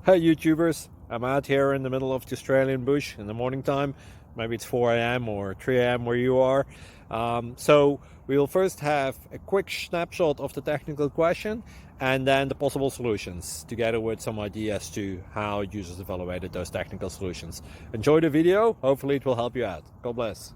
Hey YouTubers, I'm out here in the middle of the Australian bush in the morning time. Maybe it's 4 a.m. or 3 a.m. where you are. So we'll first have a quick snapshot of the technical question and then the possible solutions, together with some ideas to how users evaluated those technical solutions. Enjoy the video, hopefully it will help you out. God bless.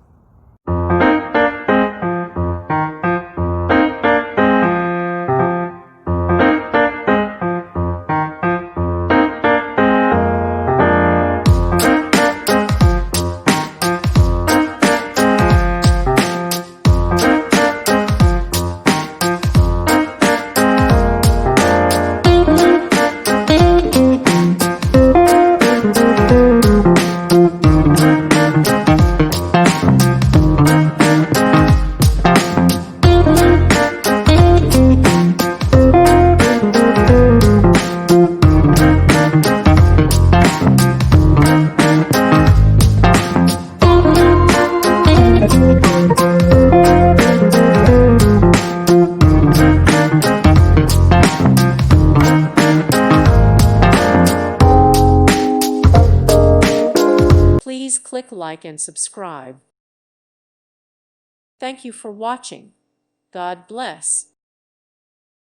Please click like and subscribe. Thank you for watching. God bless.